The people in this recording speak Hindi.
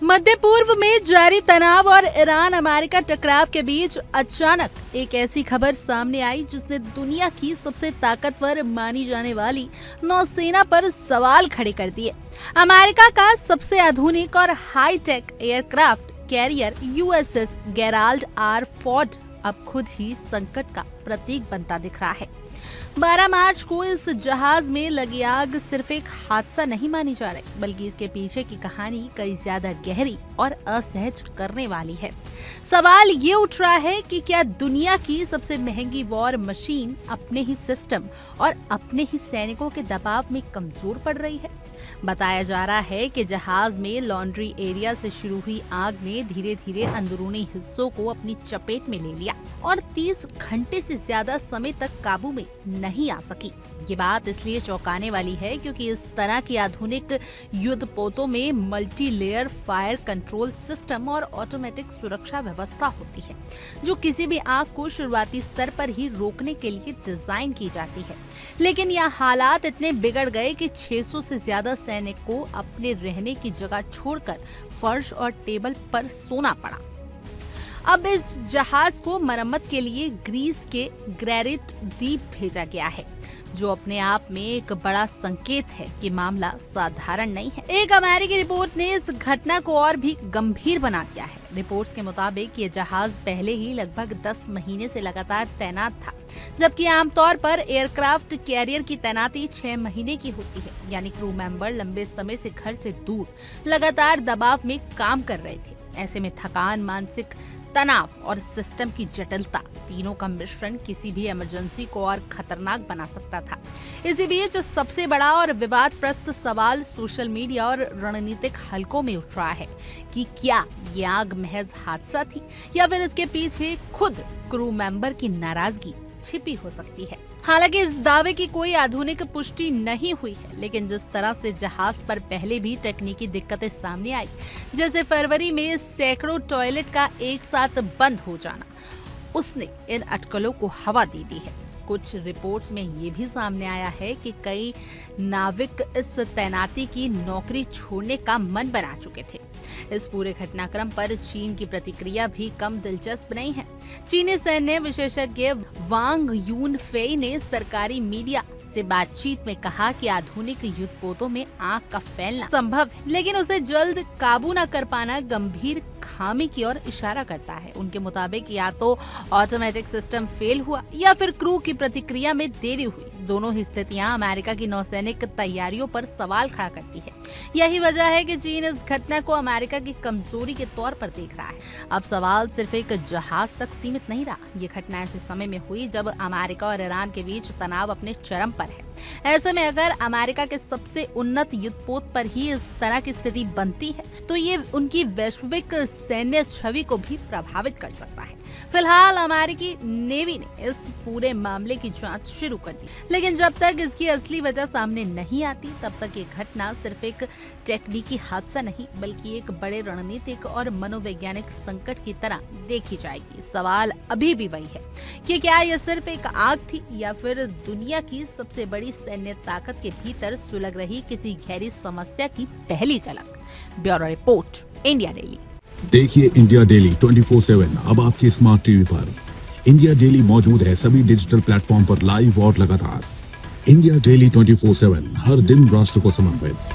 मध्य पूर्व में जारी तनाव और ईरान अमेरिका टकराव के बीच अचानक एक ऐसी खबर सामने आई जिसने दुनिया की सबसे ताकतवर मानी जाने वाली नौसेना पर सवाल खड़े कर दिए। अमेरिका का सबसे आधुनिक और high tech aircraft carrier USS Gerald R Ford अब खुद ही संकट का प्रतीक बनता दिख रहा है। 12 मार्च को इस जहाज में लगी आग सिर्फ एक हादसा नहीं मानी जा रही, बल्कि इसके पीछे की कहानी कई ज्यादा गहरी और असहज करने वाली है। सवाल ये उठ रहा है कि क्या दुनिया की सबसे महंगी वॉर मशीन अपने ही सिस्टम और अपने ही सैनिकों के दबाव में कमजोर पड़ रही है। बताया जा रहा है कि जहाज में लॉन्ड्री एरिया से शुरू हुई आग ने धीरे धीरे अंदरूनी हिस्सों को अपनी चपेट में ले लिया और 30 घंटे से ज्यादा समय तक काबू में नहीं आ सकी। ये बात इसलिए चौंकाने वाली है क्योंकि इस तरह की आधुनिक युद्धपोतों में multi layer fire control system और ऑटोमेटिक सुरक्षा व्यवस्था होती है, जो किसी भी आग को शुरुआती स्तर पर ही रोकने के लिए डिजाइन की जाती है। लेकिन यह हालात इतने बिगड़ गए कि 600 से ज्यादा सैनिक को अपने रहने की जगह छोड़कर फर्श और टेबल पर सोना पड़ा। अब इस जहाज को मरम्मत के लिए ग्रीस के ग्रेरिट द्वीप भेजा गया है, जो अपने आप में एक बड़ा संकेत है कि मामला साधारण नहीं है। एक अमेरिकी रिपोर्ट ने इस घटना को और भी गंभीर बना दिया है। रिपोर्ट्स के मुताबिक ये जहाज पहले ही लगभग 10 महीने से लगातार तैनात था, जबकि आमतौर पर एयरक्राफ्ट कैरियर की तैनाती 6 महीने की होती है। यानी क्रू मेंबर लंबे समय से घर से दूर लगातार दबाव में काम कर रहे थे। ऐसे में थकान, मानसिक तनाव और सिस्टम की जटिलता, तीनों का मिश्रण किसी भी इमरजेंसी को और खतरनाक बना सकता था। इसी बीच सबसे बड़ा और विवादग्रस्त सवाल सोशल मीडिया और रणनीतिक हलकों में उठ रहा है कि क्या ये आग महज हादसा थी या फिर इसके पीछे खुद क्रू मेंबर की नाराजगी छिपी हो सकती है। हालांकि इस दावे की कोई आधुनिक पुष्टि नहीं हुई है, लेकिन जिस तरह से जहाज पर पहले भी तकनीकी दिक्कतें सामने आई, जैसे फरवरी में सैकड़ों टॉयलेट का एक साथ बंद हो जाना, उसने इन अटकलों को हवा दे दी है। कुछ रिपोर्ट्स में ये भी सामने आया है कि कई नाविक इस तैनाती की नौकरी छोड़ने का मन बना चुके थे। इस पूरे घटनाक्रम पर चीन की प्रतिक्रिया भी कम दिलचस्प नहीं है। चीनी सैन्य विशेषज्ञ वांग यून फेई ने सरकारी मीडिया से बातचीत में कहा कि आधुनिक युद्धपोतों में आग का फैलना संभव है, लेकिन उसे जल्द काबू न कर पाना गंभीर खामी की ओर इशारा करता है। उनके मुताबिक या तो ऑटोमेटिक सिस्टम फेल हुआ या फिर क्रू की प्रतिक्रिया में देरी हुई। दोनों ही स्थितियां अमेरिका की नौसैनिक तैयारियों पर सवाल खड़ा करती है। यही वजह है कि चीन इस घटना को अमेरिका की कमजोरी के तौर पर देख रहा है। अब सवाल सिर्फ एक जहाज तक सीमित नहीं रहा। ये घटना ऐसे समय में हुई जब अमेरिका और ईरान के बीच तनाव अपने चरम पर है। ऐसे में अगर अमेरिका के सबसे उन्नत युद्धपोत पर ही इस तरह की स्थिति बनती है, तो ये उनकी वैश्विक सैन्य छवि को भी प्रभावित कर सकता है। फिलहाल अमेरिकी नेवी ने इस पूरे मामले की जांच शुरू कर दी, लेकिन जब तक इसकी असली वजह सामने नहीं आती, तब तक ये घटना सिर्फ एक टेक्निकी हादसा नहीं, बल्कि एक बड़े रणनीतिक और मनोवैज्ञानिक संकट की तरह देखी जाएगी। सवाल अभी भी वही है कि क्या यह सिर्फ एक आग थी या फिर दुनिया की सबसे बड़ी सैन्य ताकत के भीतर सुलग रही किसी गहरी समस्या की पहली झलक। Bureau report, India daily. देखिए इंडिया डेली 24/7 अब आपकी स्मार्ट टीवी पर। इंडिया डेली मौजूद है सभी डिजिटल प्लेटफॉर्म पर लाइव और लगातार। इंडिया डेली 24/7 हर दिन राष्ट्र को समर्पित।